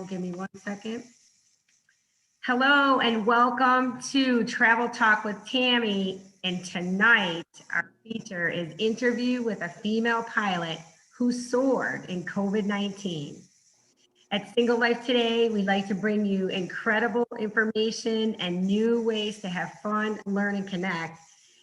Give me 1 second. Hello and welcome to Travel Talk with Tammy. And tonight, our feature is interview with a female pilot who soared in COVID-19. At Single Life Today, we like to bring you incredible information and new ways to have fun, learn, and connect.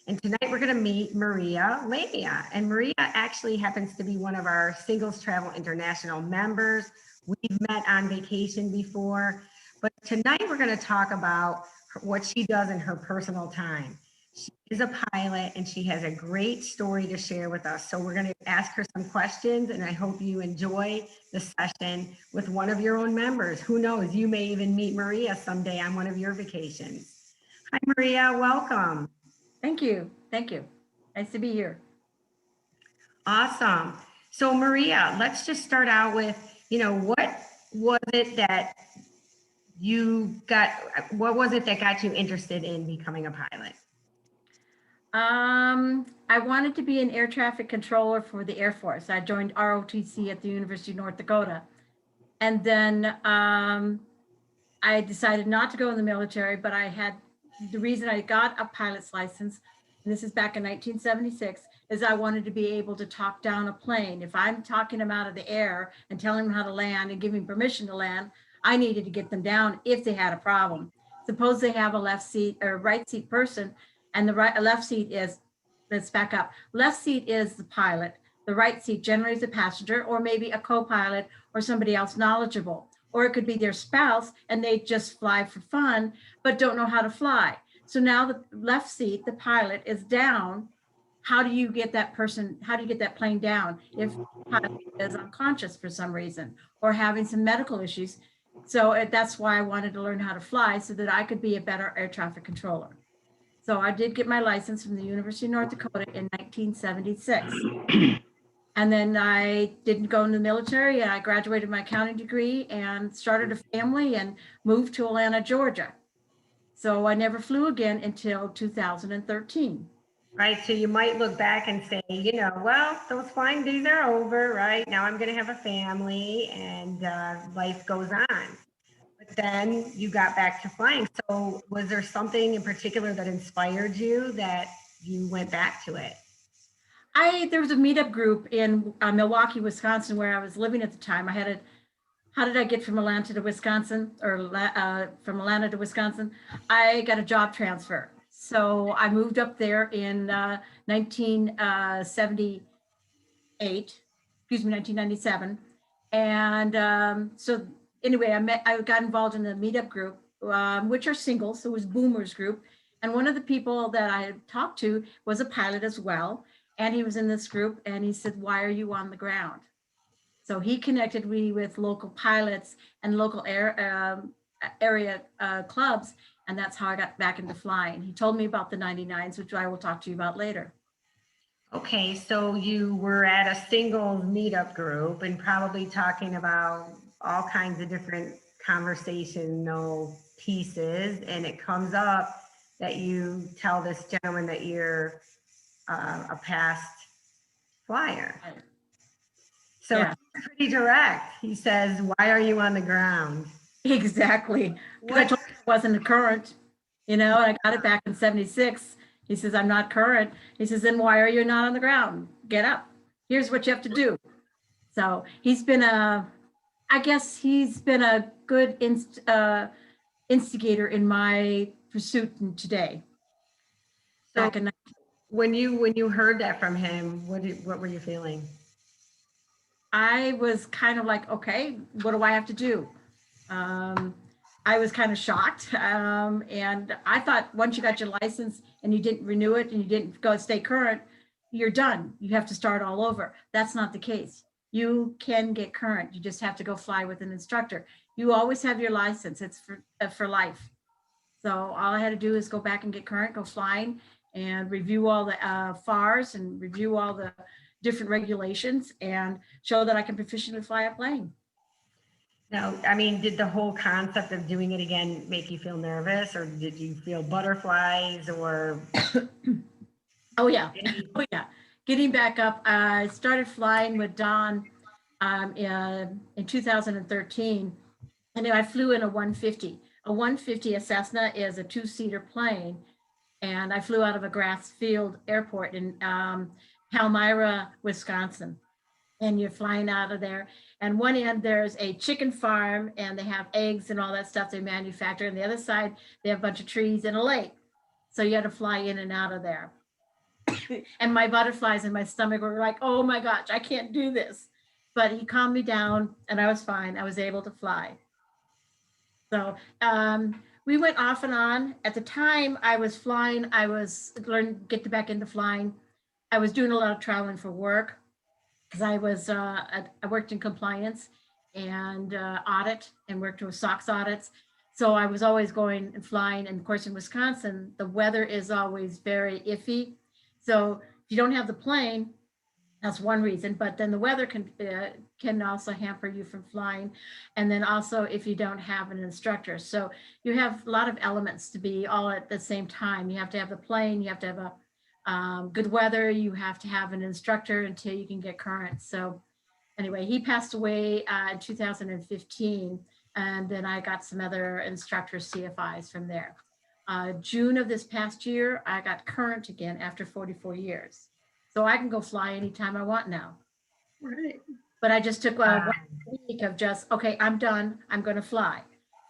And tonight we're going to meet Maria Lamia. And Maria actually happens to be one of our Singles Travel International members. We've met on vacation before, but tonight we're going to talk about what she does in her personal time. She is a pilot and she has a great story to share with us. So we're going to ask her some questions, and I hope you enjoy the session with one of your own members. Who knows, you may even meet Maria someday on one of your vacations. Hi, Maria, welcome. Thank you. Thank you. Nice to be here. Awesome. So Maria, let's just start out with, what was it that got you interested in becoming a pilot? I wanted to be an air traffic controller for the Air Force. I joined ROTC at the University of North Dakota. And then I decided not to go in the military, but the reason I got a pilot's license, and this is back in 1976, is I wanted to be able to talk down a plane. If I'm talking them out of the air and telling them how to land and giving permission to land, I needed to get them down if they had a problem. Suppose they have a left seat or right seat person, and the left seat is, let's back up. Left seat is the pilot. The right seat generally is a passenger or maybe a co-pilot or somebody else knowledgeable. Or it could be their spouse and they just fly for fun, but don't know how to fly. So now the left seat, the pilot, is down. How do you get that plane down if the pilot is unconscious for some reason or having some medical issues? So that's why I wanted to learn how to fly so that I could be a better air traffic controller. So I did get my license from the University of North Dakota in 1976. And then I didn't go in the military, and I graduated my accounting degree and started a family and moved to Atlanta, Georgia. So I never flew again until 2013. Right, so you might look back and say, well, those flying days are over, right? Now I'm going to have a family and life goes on. But then you got back to flying. So was there something in particular that inspired you that you went back to it? There was a meetup group in Milwaukee, Wisconsin, where I was living at the time. How did I get from Atlanta to Wisconsin, or from Atlanta to Wisconsin? I got a job transfer. So I moved up there in 1997. And so anyway, I got involved in the meetup group, which are singles, so it was Boomers group. And one of the people that I talked to was a pilot as well. And he was in this group and he said, "Why are you on the ground?" So he connected me with local pilots and local area clubs. And that's how I got back into flying. He told me about the 99s, which I will talk to you about later. Okay, so you were at a singles meetup group and probably talking about all kinds of different conversational pieces. And it comes up that you tell this gentleman that you're a past flyer. So yeah. He's pretty direct. He says, "Why are you on the ground?" Exactly. Because I told him I wasn't current, and I got it back in 76. He says, "I'm not current." He says, "Then why are you not on the ground? Get up. Here's what you have to do." So he's been a good instigator in my pursuit today. So when you heard that from him, what were you feeling? I was kind of like, okay, what do I have to do? I was kind of shocked. And I thought once you got your license and you didn't renew it and you didn't stay current, you're done. You have to start all over. That's not the case. You can get current. You just have to go fly with an instructor. You always have your license. It's for life. So all I had to do is go back and get current, go flying and review all the FARs and review all the different regulations and show that I can proficiently fly a plane. Now, I mean, did the whole concept of doing it again make you feel nervous, or did you feel butterflies, or? Oh yeah. Getting back up, I started flying with Don in 2013. And I flew in a 150. A 150, a Cessna, is a two-seater plane. And I flew out of a grass field airport in Palmyra, Wisconsin. And you're flying out of there. And one end, there's a chicken farm, and they have eggs and all that stuff they manufacture. And the other side, they have a bunch of trees and a lake. So you had to fly in and out of there. And my butterflies in my stomach were like, oh my gosh, I can't do this. But he calmed me down and I was fine. I was able to fly. So we went off and on. At the time I was flying, I was learning, get back into flying. I was doing a lot of traveling for work because I worked in compliance and audit and worked with SOX audits. So I was always going and flying. And of course, in Wisconsin, the weather is always very iffy. So if you don't have the plane, that's one reason, but then the weather can also hamper you from flying. And then also if you don't have an instructor. So you have a lot of elements to be all at the same time. You have to have the plane, you have to have a good weather, you have to have an instructor until you can get current. So anyway, he passed away in 2015. And then I got some other instructors, CFIs from there. June of this past year, I got current again after 44 years. So I can go fly anytime I want now. Right. But I just took 1 week of just, okay, I'm done. I'm going to fly.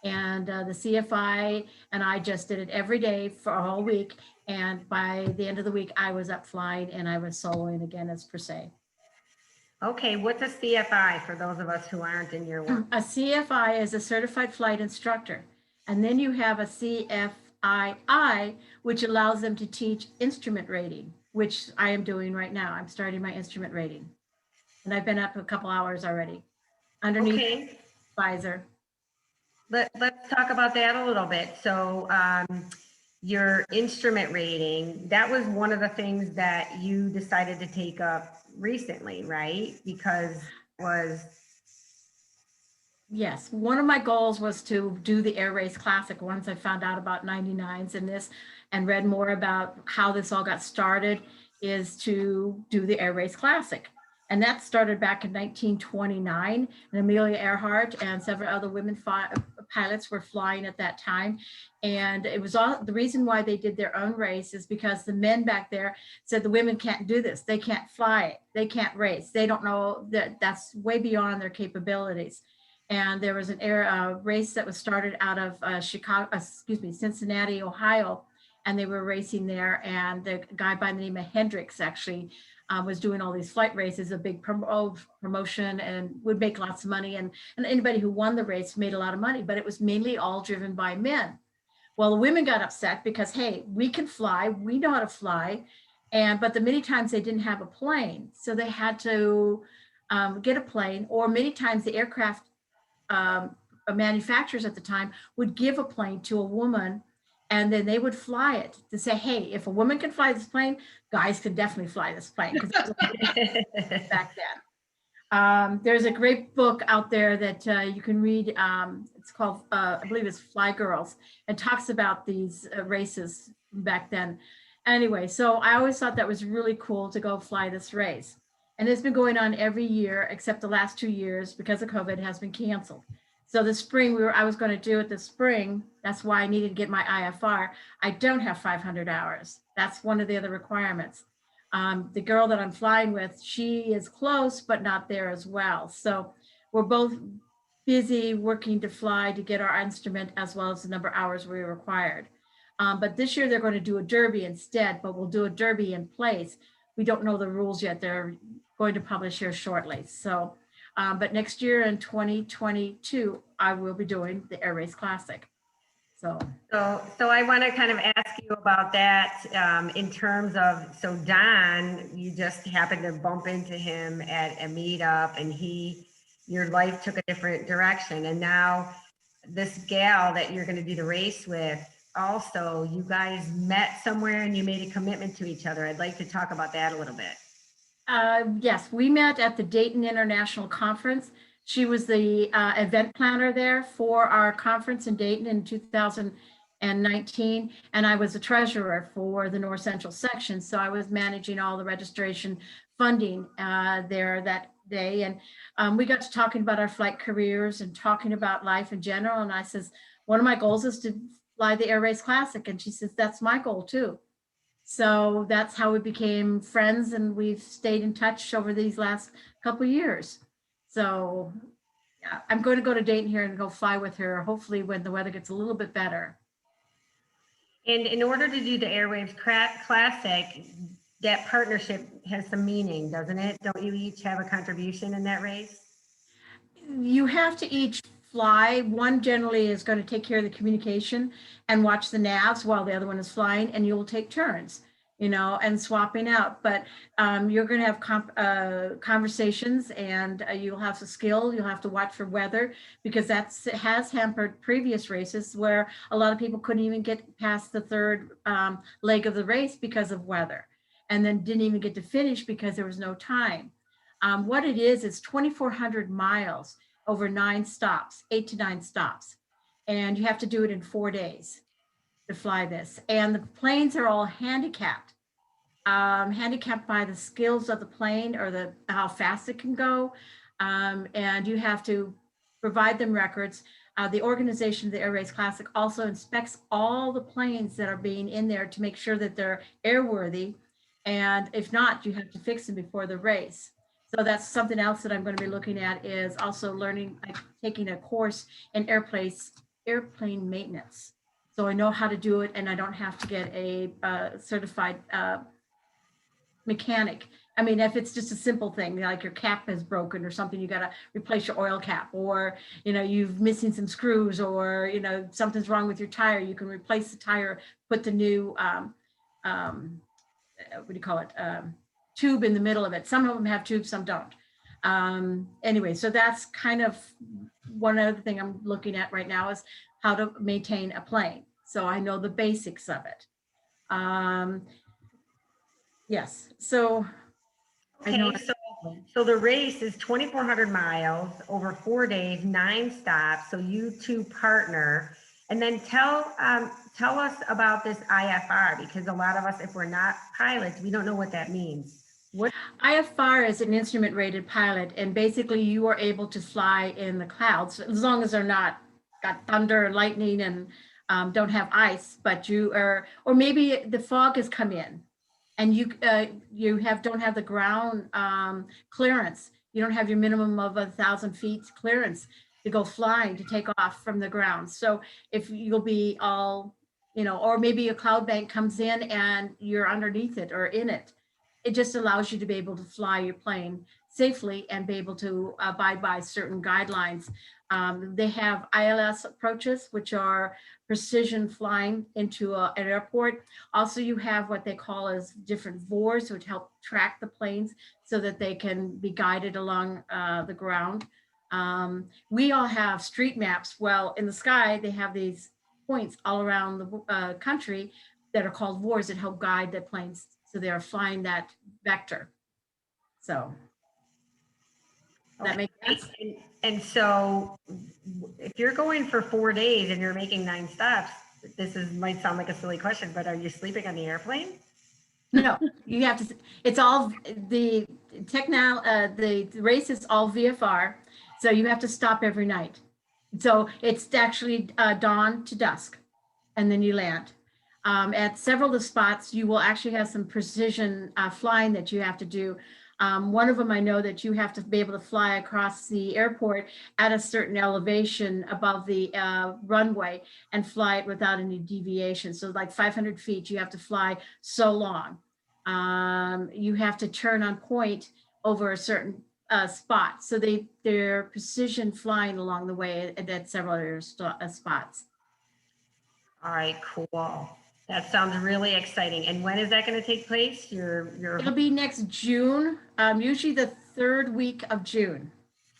And the CFI and I just did it every day for a whole week. And by the end of the week, I was up flying and I was soloing again as per se. Okay, what's a CFI for those of us who aren't in your work? A CFI is a certified flight instructor. And then you have a CFII, which allows them to teach instrument rating, which I am doing right now. I'm starting my instrument rating. And I've been up a couple hours already underneath Okay, Pfizer. let's talk about that a little bit. So your instrument rating, that was one of the things that you decided to take up recently, right? Because it was, Yes, one of my goals was to do the Air Race Classic once I found out about 99s and this and read more about how this all got started, is to do the Air Race Classic. And that started back in 1929, and Amelia Earhart and several other women pilots were flying at that time. And it was all the reason why they did their own race is because the men back there said the women can't do this. They can't fly it. They can't race. They don't know that that's way beyond their capabilities. And there was an air race that was started out of Cincinnati, Ohio, and they were racing there. And the guy by the name of Hendricks actually was doing all these flight races, a big promotion, and would make lots of money. And anybody who won the race made a lot of money, but it was mainly all driven by men. Well, the women got upset because, hey, we can fly, we know how to fly, but the many times they didn't have a plane, so they had to get a plane, or many times the aircraft manufacturers at the time would give a plane to a woman and then they would fly it to say, hey, if a woman can fly this plane, guys can definitely fly this plane, because back then. There's a great book out there that you can read. It's called, I believe it's Fly Girls, and talks about these races back then. Anyway, so I always thought that was really cool to go fly this race. And it's been going on every year, except the last 2 years, because of COVID, has been canceled. So the spring, I was going to do it this spring. That's why I needed to get my IFR. I don't have 500 hours. That's one of the other requirements. The girl that I'm flying with, she is close, but not there as well. So we're both busy working to fly to get our instrument as well as the number of hours we required. But this year they're going to do a derby instead, but we'll do a derby in place. We don't know the rules yet. They're going to publish here shortly. So, but next year in 2022, I will be doing the Air Race Classic. So I want to kind of ask you about that in terms of, so Don, you just happened to bump into him at a meetup and your life took a different direction. And now this gal that you're going to do the race with, also, you guys met somewhere and you made a commitment to each other. I'd like to talk about that a little bit. Yes, we met at the Dayton International Conference. She was the event planner there for our conference in Dayton in 2019, and I was the treasurer for the North Central section. So I was managing all the registration funding there that day, and we got to talking about our flight careers and talking about life in general. And I says, one of my goals is to fly the Air Race Classic. And she says, that's my goal too. So that's how we became friends, and we've stayed in touch over these last couple of years. So yeah, I'm going to go to Dayton here and go fly with her, hopefully when the weather gets a little bit better. And in order to do the Airwaves Classic, that partnership has some meaning, doesn't it? Don't you each have a contribution in that race? You have to each fly. One generally is going to take care of the communication and watch the navs while the other one is flying, and you'll take turns, and swapping out. But you're going to have conversations, and you'll have the skill. You'll have to watch for weather, because has hampered previous races where a lot of people couldn't even get past the third leg of the race because of weather, and then didn't even get to finish because there was no time. What it is 2,400 miles over 9 stops, 8 to 9 stops. And you have to do it in 4 days to fly this. And the planes are all handicapped, handicapped by the skills of the plane, or how fast it can go. And you have to provide them records. The organization of the Air Race Classic also inspects all the planes that are being in there to make sure that they're airworthy. And if not, you have to fix them before the race. So that's something else that I'm going to be looking at, is also learning, like taking a course in airplane maintenance. So I know how to do it, and I don't have to get a certified mechanic. I mean, if it's just a simple thing, like your cap is broken or something, you got to replace your oil cap, or, you've missing some screws, or, something's wrong with your tire. You can replace the tire, put the new, what do you call it? Tube in the middle of it. Some of them have tubes, some don't. Anyway, so that's kind of one other thing I'm looking at right now, is how to maintain a plane. So I know the basics of it. Yes, so I know. Okay, so the race is 2,400 miles over 4 days, 9 stops. So you two partner, and then tell us about this IFR, because a lot of us, if we're not pilots, we don't know what that means. What IFR is an instrument rated pilot, and basically you are able to fly in the clouds as long as they're not got thunder and lightning and don't have ice, but you are, or maybe the fog has come in and you don't have the ground clearance. You don't have your minimum of 1,000 feet clearance to go flying, to take off from the ground. So if you'll be all, or maybe a cloud bank comes in and you're underneath it or in it. It just allows you to be able to fly your plane safely and be able to abide by certain guidelines. They have ILS approaches, which are precision flying into an airport. Also, you have what they call as different VORs, which help track the planes so that they can be guided along the ground. We all have street maps. Well, in the sky, they have these points all around the country that are called VORs that help guide the planes, so they are flying that vector. So that makes sense. And so if you're going for 4 days and you're making 9 stops, might sound like a silly question, but are you sleeping on the airplane? No, you have to. It's all the race is all VFR, so you have to stop every night. So it's actually dawn to dusk, and then you land. At several of the spots, you will actually have some precision flying that you have to do. One of them, I know that you have to be able to fly across the airport at a certain elevation above the runway and fly it without any deviation. So like 500 feet, you have to fly so long. You have to turn on point over a certain spot. So they're precision flying along the way at several other spots. All right, cool. That sounds really exciting. And when is that going to take place? It'll be next June, usually the 3rd week of June.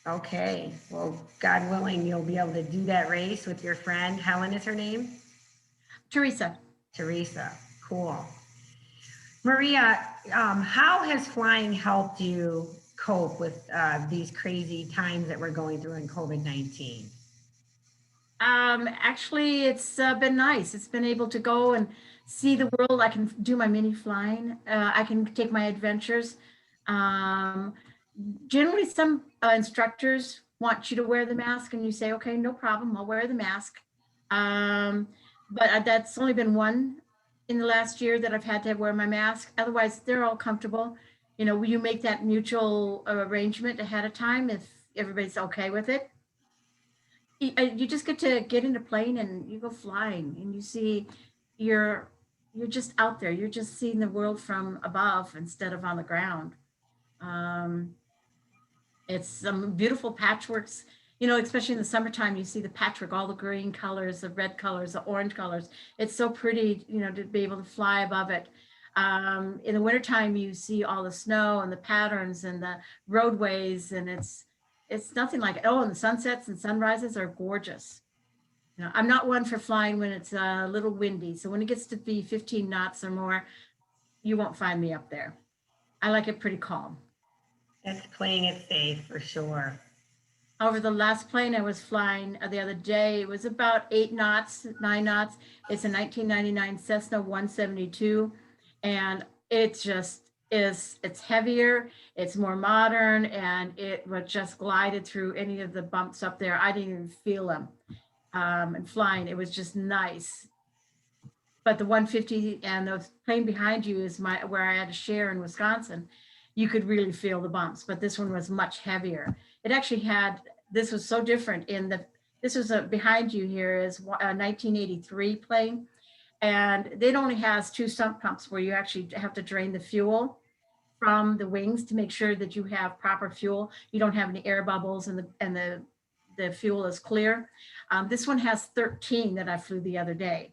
Okay. Well, God willing, you'll be able to do that race with your friend. Helen is her name? Teresa. Cool. Maria, how has flying helped you cope with these crazy times that we're going through in COVID-19? Actually, it's been nice. It's been able to go and see the world. I can do my mini flying. I can take my adventures. Generally, some instructors want you to wear the mask, and you say, okay, no problem, I'll wear the mask. But that's only been one in the last year that I've had to wear my mask. Otherwise, they're all comfortable. You know, you make that mutual arrangement ahead of time if everybody's okay with it. You just get to get in a plane and you go flying, and you see you're you're just out there. You're just seeing the world from above instead of on the ground. Um, it's some beautiful patchworks, you know, especially in the summertime, you see the patchwork, all the green colors, the red colors, the orange colors. It's so pretty, you know, to be able to fly above it. In the wintertime, you see all the snow and the patterns and the roadways, and it's nothing like it. Oh, and the sunsets and sunrises are gorgeous. You know, I'm not one for flying when it's a little windy. So when it gets to be 15 knots or more, you won't find me up there. I like it pretty calm. That's playing it safe for sure. Over the last plane I was flying the other day, it was about 8 knots, 9 knots. It's a 1999 Cessna 172. And it just it's heavier, it's more modern, and it was just glided through any of the bumps up there. I didn't even feel them. And flying, it was just nice. But the 150 and the plane behind you is where I had to share in Wisconsin. You could really feel the bumps, but this one was much heavier. It actually had, this was so different in the, this was behind you here is a 1983 plane, and it only has two sump pumps where you actually have to drain the fuel from the wings to make sure that you have proper fuel. You don't have any air bubbles, and the fuel is clear. This one has 13 that I flew the other day.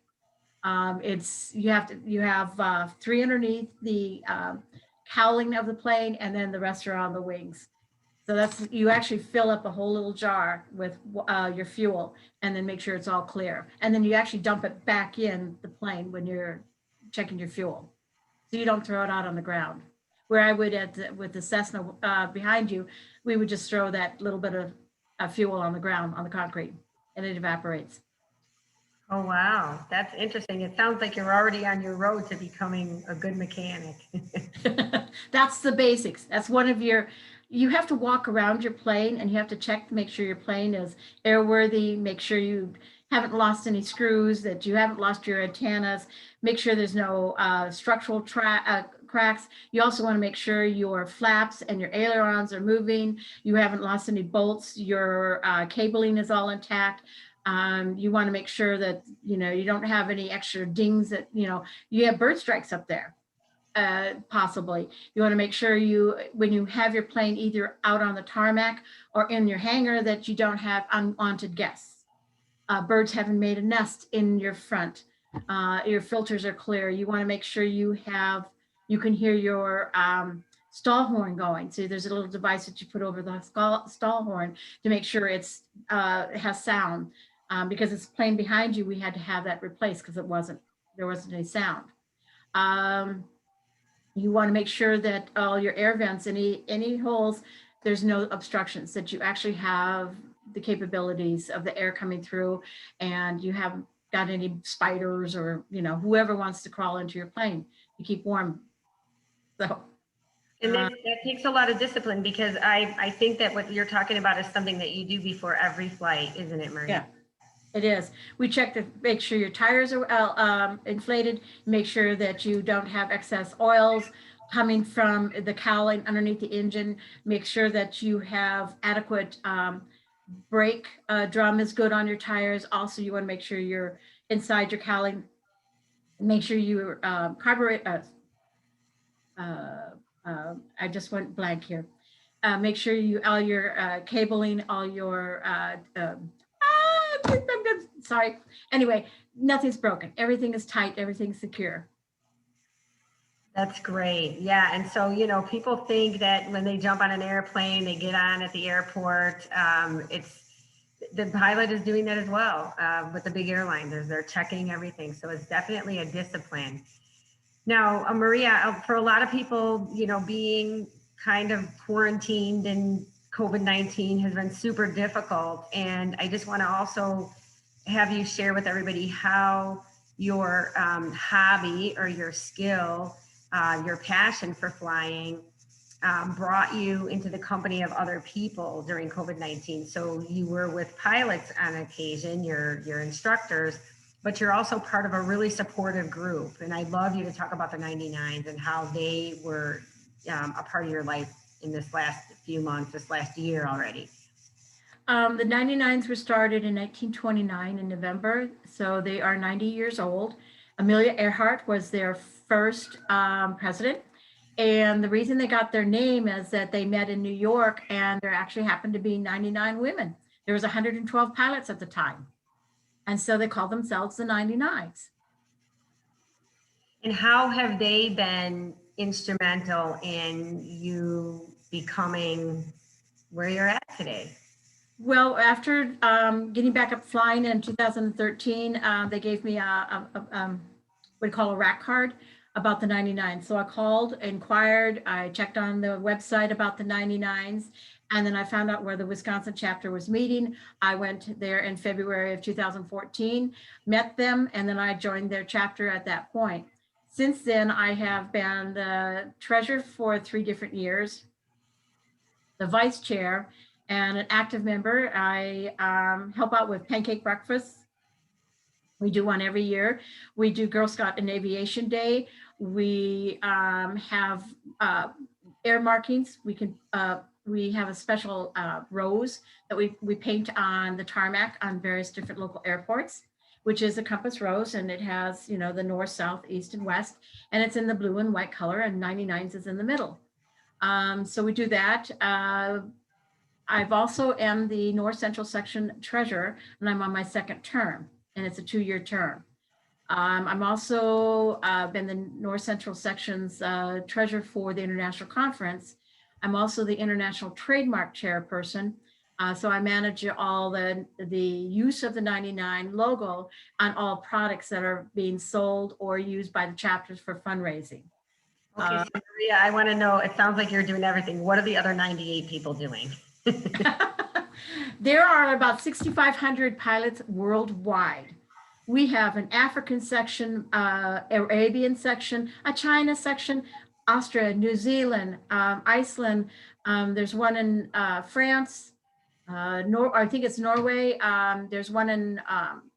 It's you have three underneath the cowling of the plane, and then the rest are on the wings. So that's, you actually fill up a whole little jar with your fuel, and then make sure it's all clear, and then you actually dump it back in the plane when you're checking your fuel, so you don't throw it out on the ground. Where I would with the Cessna behind you, we would just throw that little bit of fuel on the ground, on the concrete, and it evaporates. Oh, wow. That's interesting. It sounds like you're already on your road to becoming a good mechanic. That's the basics. That's one of your, you have to walk around your plane, and you have to check to make sure your plane is airworthy, make sure you haven't lost any screws, that you haven't lost your antennas, make sure there's no structural cracks. You also want to make sure your flaps and your ailerons are moving. You haven't lost any bolts. Your cabling is all intact. You want to make sure that, you know, you don't have any extra dings that, you know, you have bird strikes up there. Possibly. You want to make sure when you have your plane either out on the tarmac or in your hangar, that you don't have unwanted guests. Birds haven't made a nest in your front. Your filters are clear. You want to make sure you can hear your stall horn going. So there's a little device that you put over the stall horn to make sure it has sound. Because it's plane behind you, we had to have that replaced because there wasn't any sound. You want to make sure that all your air vents, any holes, there's no obstructions, that you actually have the capabilities of the air coming through, and you haven't got any spiders or, you know, whoever wants to crawl into your plane. You keep warm. So. And that takes a lot of discipline, because I think that what you're talking about is something that you do before every flight, isn't it, Maria? Yeah. It is. We check to make sure your tires are inflated, make sure that you don't have excess oils coming from the cowling underneath the engine, make sure that you have adequate brake drum is good on your tires. Also, you want to make sure you're inside your cowling, make sure your carburetor, I just went blank here. Make sure all your cabling, all your sorry. Anyway, nothing's broken. Everything is tight. Everything's secure. That's great. Yeah. And so, you know, people think that when they jump on an airplane, they get on at the airport. The pilot is doing that as well with the big airlines. They're checking everything. So it's definitely a discipline. Now, Maria, for a lot of people, you know, being kind of quarantined and COVID-19 has been super difficult. And I just want to also have you share with everybody how your hobby or your skill, your passion for flying brought you into the company of other people during COVID-19. So you were with pilots on occasion, your instructors, but you're also part of a really supportive group. And I'd love you to talk about the 99s and how they were a part of your life in this last few months, this last year already. The 99s were started in 1929 in November, so they are 90 years old. Amelia Earhart was their first president. And the reason they got their name is that they met in New York, and there actually happened to be 99 women. There was 112 pilots at the time. And so they called themselves the 99s. And how have they been instrumental in you becoming where you're at today? Well, after getting back up flying in 2013, they gave me what we call a rack card about the 99. So I called, inquired, I checked on the website about the 99s, and then I found out where the Wisconsin chapter was meeting. I went there in February of 2014, met them, and then I joined their chapter at that point. Since then, I have been the treasurer for 3 different years, the vice chair, and an active member. I help out with pancake breakfasts. We do one every year. We do Girl Scout and Aviation Day. We have air markings. We have a special rose that we paint on the tarmac on various different local airports, which is a compass rose, and it has, the north, south, east, and west, and it's in the blue and white color, and 99s is in the middle. So we do that. I've also am the North Central Section treasurer, and I'm on my 2nd term, and it's a 2-year term. I'm also been the North Central Section's treasurer for the International Conference. I'm also the International Trademark Chairperson. So I manage all the use of the 99 logo on all products that are being sold or used by the chapters for fundraising. Okay, so Maria, I want to know, it sounds like you're doing everything. What are the other 98 people doing? There are about 6,500 pilots worldwide. We have an African section, Arabian section, a China section, Austria, New Zealand, Iceland. There's one in France, I think it's Norway. There's one in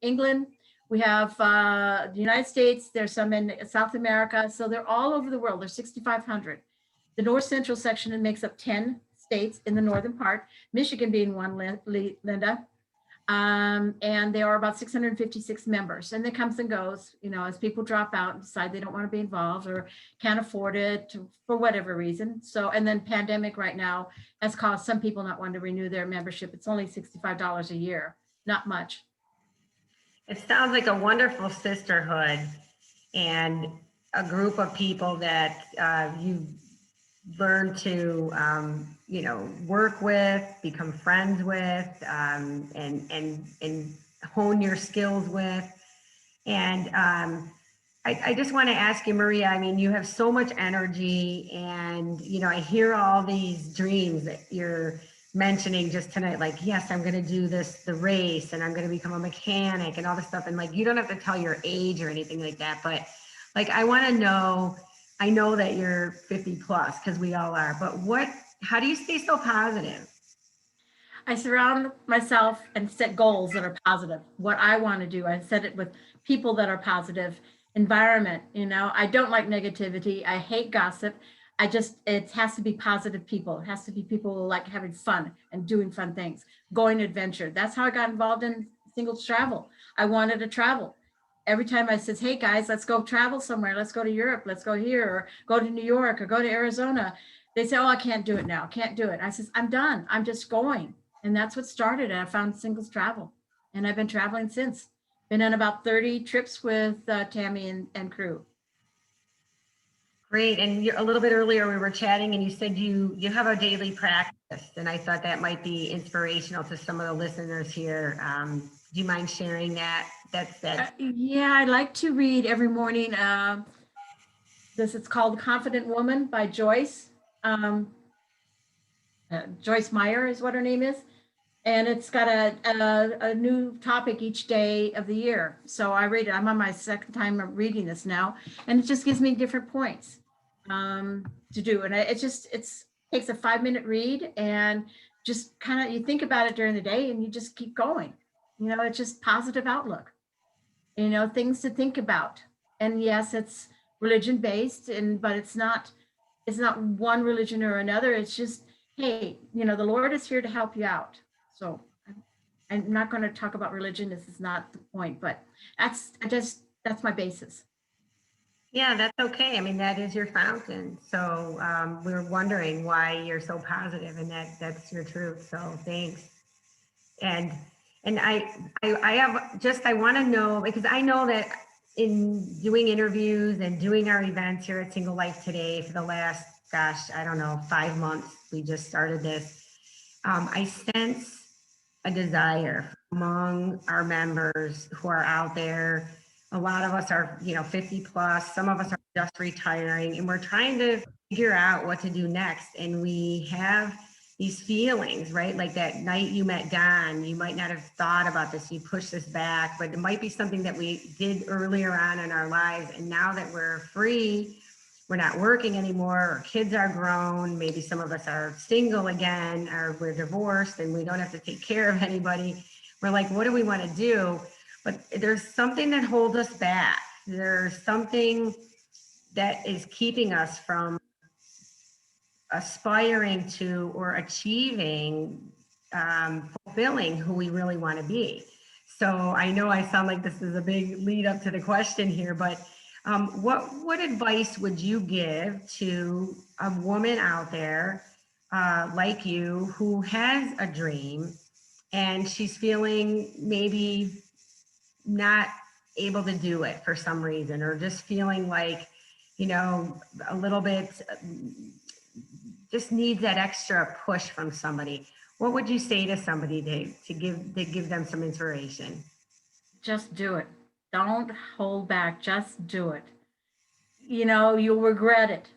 England. We have the United States. There's some in South America. So they're all over the world. There's 6,500. The North Central section makes up 10 states in the northern part, Michigan being one, Linda. And there are about 656 members, and it comes and goes, as people drop out and decide they don't want to be involved or can't afford it for whatever reason. So, and then pandemic right now has caused some people not wanting to renew their membership. It's only $65 a year, not much. It sounds like a wonderful sisterhood and a group of people that you learn to, work with, become friends with, and hone your skills with. And I just want to ask you, Maria, I mean, you have so much energy, and, I hear all these dreams that you're mentioning just tonight, like, yes, I'm going to do the race, and I'm going to become a mechanic and all this stuff. And like, you don't have to tell your age or anything like that, but like, I want to know, I know that you're 50 plus, because we all are, but how do you stay so positive? I surround myself and set goals that are positive. What I want to do, I set it with people that are positive. Environment, I don't like negativity. I hate gossip. It has to be positive people. It has to be people who like having fun and doing fun things, going adventure. That's how I got involved in singles travel. I wanted to travel. Every time I says, hey guys, let's go travel somewhere. Let's go to Europe. Let's go here, or go to New York, or go to Arizona. They say, oh, I can't do it now. Can't do it. I says, I'm done. I'm just going. And that's what started. I found singles travel, and I've been traveling since. Been on about 30 trips with Tammy and crew. Great. And a little bit earlier we were chatting, and you said you have a daily practice, and I thought that might be inspirational to some of the listeners here. Do you mind sharing that? Yeah, I like to read every morning. It's called Confident Woman by Joyce. Joyce Meyer is what her name is. And it's got a new topic each day of the year. So I read it. I'm on my 2nd time of reading this now, and it just gives me different points to do. And it's takes a 5-minute read, and just kind of, you think about it during the day and you just keep going. It's just positive outlook, things to think about. And yes, it's religion based, but it's not one religion or another. It's just, hey, the Lord is here to help you out. So I'm not going to talk about religion. This is not the point, but that's my basis. Yeah, that's okay. I mean, that is your fountain. So we're wondering why you're so positive, and that's your truth. So thanks. And I have just, I want to know, because I know that in doing interviews and doing our events here at Single Life Today for the last, gosh, I don't know, 5 months, we just started this. I sense a desire among our members who are out there. A lot of us are, 50 plus, some of us are just retiring, and we're trying to figure out what to do next. And we have these feelings, right? Like that night you met Don, you might not have thought about this, you push this back, but it might be something that we did earlier on in our lives. And now that we're free, we're not working anymore, our kids are grown, maybe some of us are single again, or we're divorced and we don't have to take care of anybody. We're like, what do we want to do? But there's something that holds us back. There's something that is keeping us from aspiring to or achieving, fulfilling who we really want to be. So I know I sound like this is a big lead up to the question here, but what advice would you give to a woman out there like you who has a dream and she's feeling maybe not able to do it for some reason, or just feeling like, a little bit just needs that extra push from somebody? What would you say to somebody to give them some inspiration? Just do it. Don't hold back. Just do it. You'll regret it.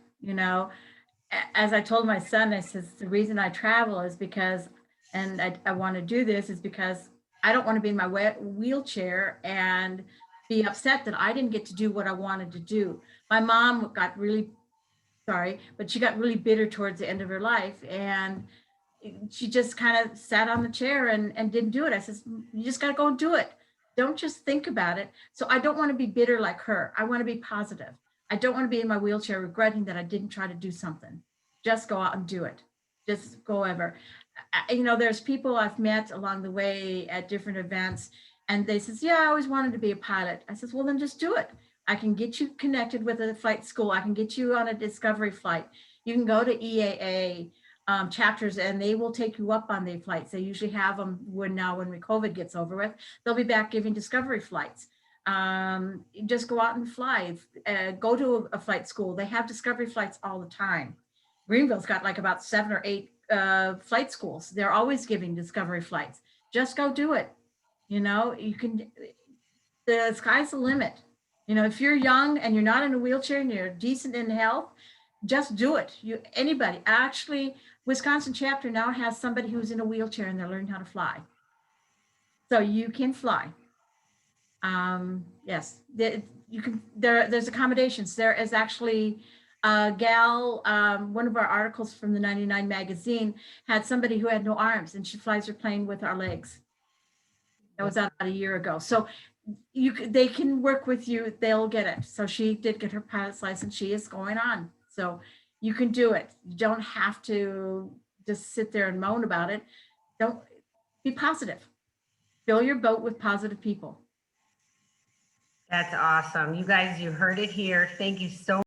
As I told my son, I says, the reason I travel is because, and I want to do this is because I don't want to be in my wheelchair and be upset that I didn't get to do what I wanted to do. My mom got really, sorry, but she got really bitter towards the end of her life, and she just kind of sat on the chair and didn't do it. I says, you just got to go and do it. Don't just think about it. So I don't want to be bitter like her. I want to be positive. I don't want to be in my wheelchair regretting that I didn't try to do something. Just go out and do it. Just go ever. There's people I've met along the way at different events, and they says, yeah, I always wanted to be a pilot. I says, well, then just do it. I can get you connected with a flight school. I can get you on a discovery flight. You can go to EAA chapters, and they will take you up on the flights. They usually have them when COVID gets over with, they'll be back giving discovery flights. Just go out and fly. Go to a flight school. They have discovery flights all the time. Greenville's got like about 7 or 8 flight schools. They're always giving discovery flights. Just go do it. You can, the sky's the limit. If you're young and you're not in a wheelchair and you're decent in health, just do it. Anybody. Actually, Wisconsin chapter now has somebody who's in a wheelchair and they're learning how to fly. So you can fly. Yes, you can. There's accommodations. There is actually a gal. One of our articles from the '99 magazine had somebody who had no arms, and she flies her plane with our legs. That was out about a year ago. So they can work with you. They'll get it. So she did get her pilot's license. She is going on. So you can do it. You don't have to just sit there and moan about it. Don't, be positive. Fill your boat with positive people. That's awesome. You guys, you heard it here. Thank you so